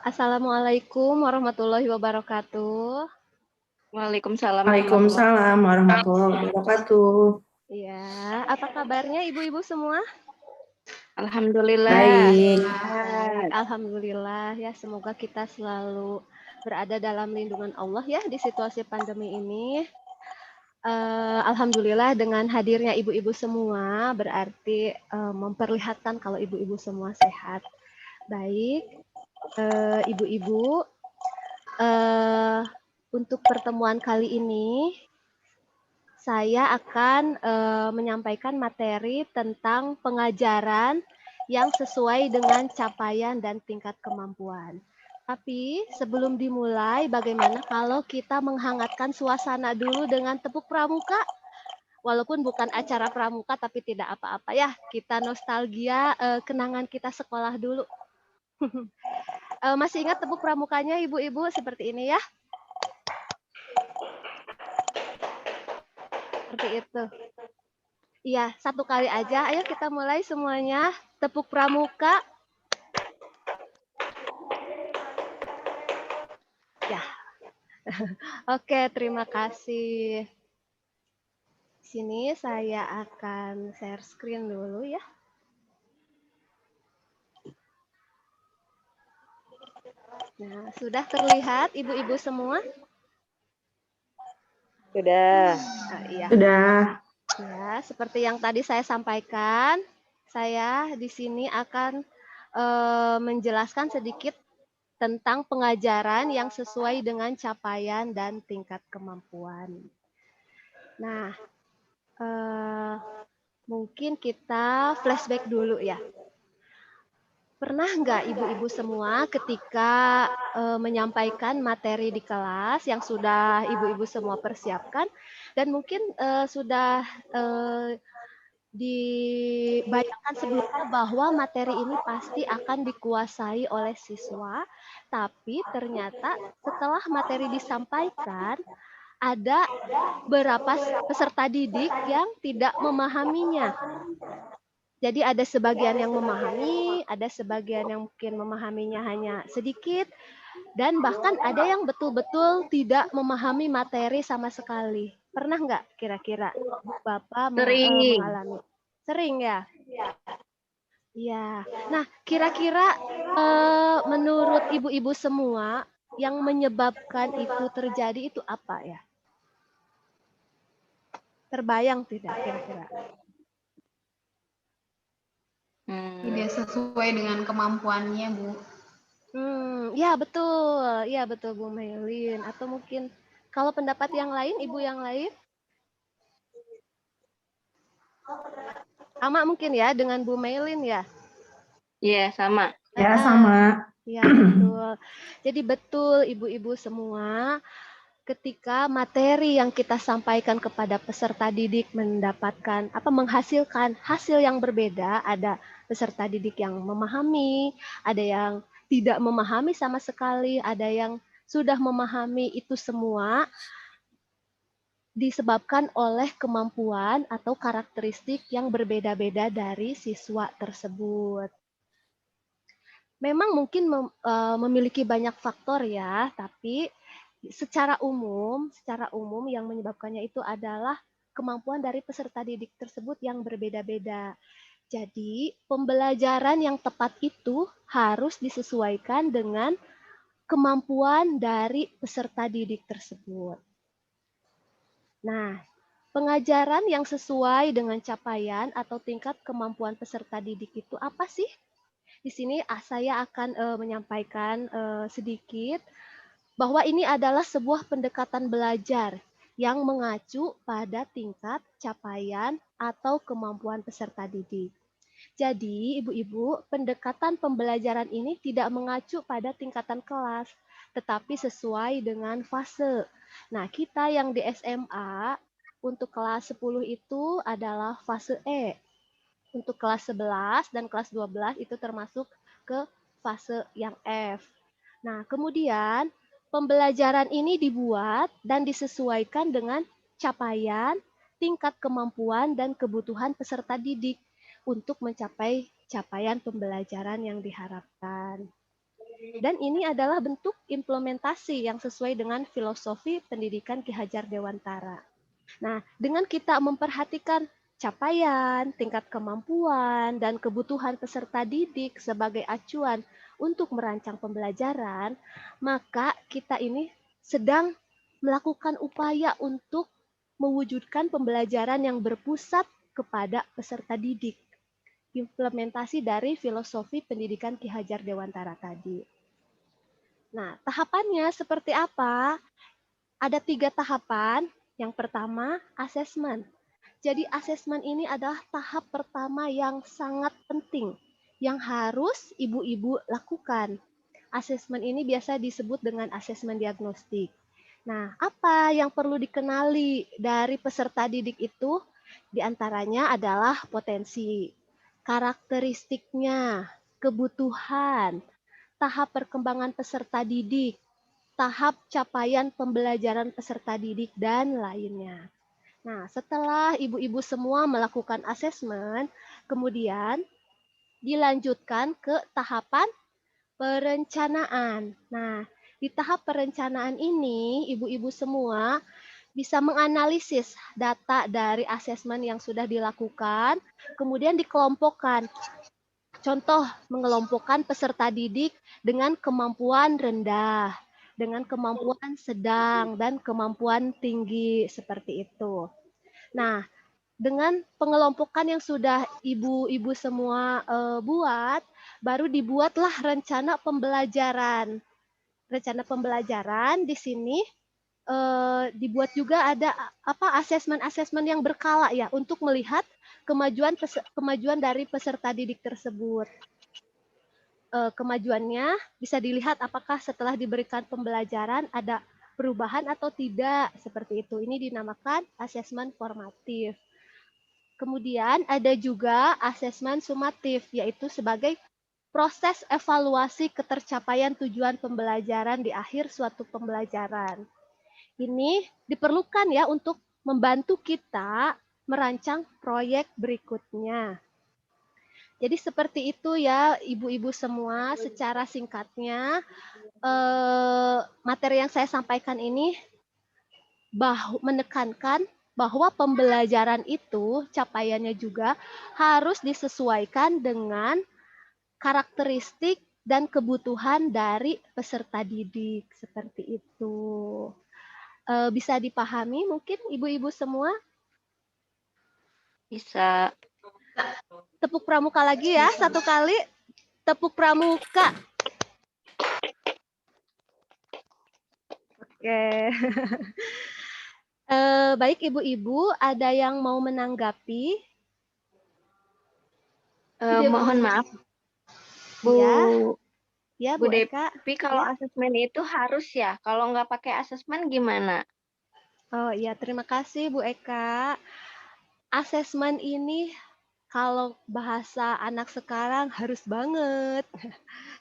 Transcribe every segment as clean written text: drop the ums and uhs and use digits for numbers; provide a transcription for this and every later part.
Assalamualaikum warahmatullahi wabarakatuh. Waalaikumsalam warahmatullahi Waalaikumsalam warahmatullahi wabarakatuh. Iya, apa kabarnya ibu-ibu semua? Alhamdulillah. Baik. Baik, alhamdulillah ya. Semoga kita selalu berada dalam lindungan Allah ya di situasi pandemi ini. Alhamdulillah dengan hadirnya ibu-ibu semua berarti memperlihatkan kalau ibu-ibu semua sehat. Baik, ibu-ibu, untuk pertemuan kali ini saya akan menyampaikan materi tentang pengajaran yang sesuai dengan capaian dan tingkat kemampuan. Tapi sebelum dimulai, bagaimana kalau kita menghangatkan suasana dulu dengan tepuk pramuka? Walaupun bukan acara pramuka, tapi tidak apa-apa ya. Kita nostalgia kenangan kita sekolah dulu. Masih ingat tepuk pramukanya ibu-ibu seperti ini ya? Seperti itu. Iya, satu kali aja. Ayo kita mulai semuanya. Tepuk pramuka. Ya. Oke, terima kasih. Di sini saya akan share screen dulu ya. Nah, sudah terlihat ibu-ibu semua? Sudah. Iya. Sudah. Ya, seperti yang tadi saya sampaikan, saya di sini akan menjelaskan sedikit tentang pengajaran yang sesuai dengan capaian dan tingkat kemampuan. Nah, mungkin kita flashback dulu ya. Pernah nggak ibu-ibu semua ketika menyampaikan materi di kelas yang sudah ibu-ibu semua persiapkan dan mungkin sudah dibayangkan sebelumnya bahwa materi ini pasti akan dikuasai oleh siswa, tapi ternyata setelah materi disampaikan ada beberapa peserta didik yang tidak memahaminya. Jadi ada sebagian yang memahami, ada sebagian yang mungkin memahaminya hanya sedikit, dan bahkan ada yang betul-betul tidak memahami materi sama sekali. Pernah nggak kira-kira Bapak mengalami? Sering ya? Iya. Nah, kira-kira menurut ibu-ibu semua yang menyebabkan itu terjadi itu apa ya? Terbayang tidak kira-kira? Tidak sesuai dengan kemampuannya, Bu. Ya betul Bu Melin. Atau mungkin kalau pendapat yang lain, ibu yang lain? Sama mungkin ya dengan Bu Melin ya? Iya, sama. Ya, sama. Ya betul. Jadi betul ibu-ibu semua, ketika materi yang kita sampaikan kepada peserta didik menghasilkan hasil yang berbeda, ada peserta didik yang memahami, ada yang tidak memahami sama sekali, ada yang sudah memahami, itu semua disebabkan oleh kemampuan atau karakteristik yang berbeda-beda dari siswa tersebut. Memang mungkin memiliki banyak faktor ya, tapi secara umum yang menyebabkannya itu adalah kemampuan dari peserta didik tersebut yang berbeda-beda. Jadi, pembelajaran yang tepat itu harus disesuaikan dengan kemampuan dari peserta didik tersebut. Nah, pengajaran yang sesuai dengan capaian atau tingkat kemampuan peserta didik itu apa sih? Di sini saya akan menyampaikan sedikit bahwa ini adalah sebuah pendekatan belajar yang mengacu pada tingkat capaian atau kemampuan peserta didik. Jadi, ibu-ibu, pendekatan pembelajaran ini tidak mengacu pada tingkatan kelas, tetapi sesuai dengan fase. Nah, kita yang di SMA untuk kelas 10 itu adalah fase E. Untuk kelas 11 dan kelas 12 itu termasuk ke fase yang F. Nah, kemudian pembelajaran ini dibuat dan disesuaikan dengan capaian, tingkat kemampuan, dan kebutuhan peserta didik untuk mencapai capaian pembelajaran yang diharapkan. Dan ini adalah bentuk implementasi yang sesuai dengan filosofi pendidikan Ki Hajar Dewantara. Nah, dengan kita memperhatikan capaian, tingkat kemampuan, dan kebutuhan peserta didik sebagai acuan untuk merancang pembelajaran, maka kita ini sedang melakukan upaya untuk mewujudkan pembelajaran yang berpusat kepada peserta didik. Implementasi dari filosofi pendidikan Ki Hajar Dewantara tadi. Nah, tahapannya seperti apa? Ada 3 tahapan. Yang pertama, asesmen. Jadi asesmen ini adalah tahap pertama yang sangat penting yang harus ibu-ibu lakukan. Asesmen ini biasa disebut dengan asesmen diagnostik. Nah, apa yang perlu dikenali dari peserta didik itu? Di antaranya adalah potensi, karakteristiknya, kebutuhan, tahap perkembangan peserta didik, tahap capaian pembelajaran peserta didik, dan lainnya. Nah, setelah ibu-ibu semua melakukan asesmen, kemudian dilanjutkan ke tahapan perencanaan. Nah, di tahap perencanaan ini, ibu-ibu semua bisa menganalisis data dari asesmen yang sudah dilakukan, kemudian dikelompokkan. Contoh, mengelompokkan peserta didik dengan kemampuan rendah, dengan kemampuan sedang, dan kemampuan tinggi, seperti itu. Nah, dengan pengelompokan yang sudah ibu-ibu semua buat, baru dibuatlah rencana pembelajaran. Rencana pembelajaran di sini dibuat juga ada asesmen-asesmen yang berkala ya untuk melihat kemajuan dari peserta didik tersebut. Kemajuannya bisa dilihat apakah setelah diberikan pembelajaran ada perubahan atau tidak, seperti itu. Ini dinamakan asesmen formatif. Kemudian ada juga asesmen sumatif, yaitu sebagai proses evaluasi ketercapaian tujuan pembelajaran di akhir suatu pembelajaran. Ini diperlukan ya untuk membantu kita merancang proyek berikutnya. Jadi seperti itu ya ibu-ibu semua, secara singkatnya materi yang saya sampaikan ini menekankan bahwa pembelajaran itu capaiannya juga harus disesuaikan dengan karakteristik dan kebutuhan dari peserta didik, seperti itu. Bisa dipahami mungkin ibu-ibu semua? Bisa. Tepuk pramuka lagi ya, satu kali. Tepuk pramuka. Oke. Baik ibu-ibu, ada yang mau menanggapi? Mohon maaf, Bu. Ya, Bu Bu Eka. Devi, kalau asesmen itu harus ya? Kalau nggak pakai asesmen gimana? Oh iya, terima kasih Bu Eka. Asesmen ini kalau bahasa anak sekarang harus banget.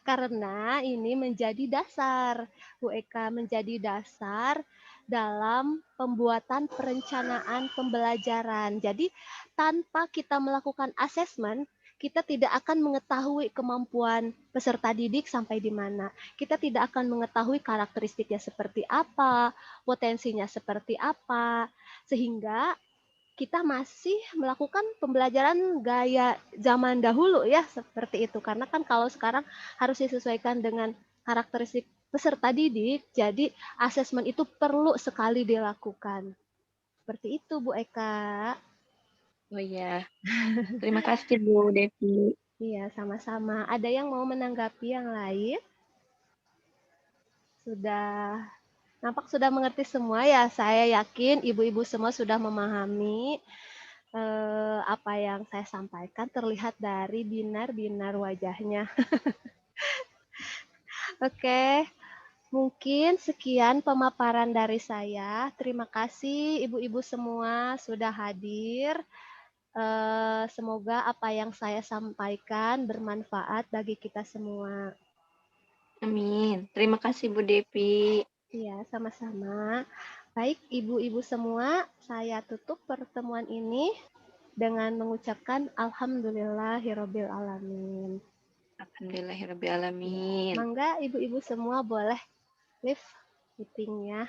Karena ini menjadi dasar, Bu Eka, menjadi dasar dalam pembuatan perencanaan pembelajaran. Jadi tanpa kita melakukan asesmen, kita tidak akan mengetahui kemampuan peserta didik sampai di mana. Kita tidak akan mengetahui karakteristiknya seperti apa, potensinya seperti apa, sehingga kita masih melakukan pembelajaran gaya zaman dahulu ya, seperti itu. Karena kan kalau sekarang harus disesuaikan dengan karakteristik peserta didik, jadi asesmen itu perlu sekali dilakukan. Seperti itu, Bu Eka. Oh iya, terima kasih Bu Devi. Iya, sama-sama. Ada yang mau menanggapi yang lain? Nampak sudah mengerti semua ya. Saya yakin ibu-ibu semua sudah memahami apa yang saya sampaikan, terlihat dari binar-binar wajahnya. Oke, mungkin sekian pemaparan dari saya. Terima kasih ibu-ibu semua sudah hadir. Semoga apa yang saya sampaikan bermanfaat bagi kita semua. Amin. Terima kasih Bu Devi. Iya, sama-sama. Baik, ibu-ibu semua, saya tutup pertemuan ini dengan mengucapkan Alhamdulillahirobbil alamin. Alhamdulillahirrabbilalamin. Mangga ibu-ibu semua boleh live meetingnya.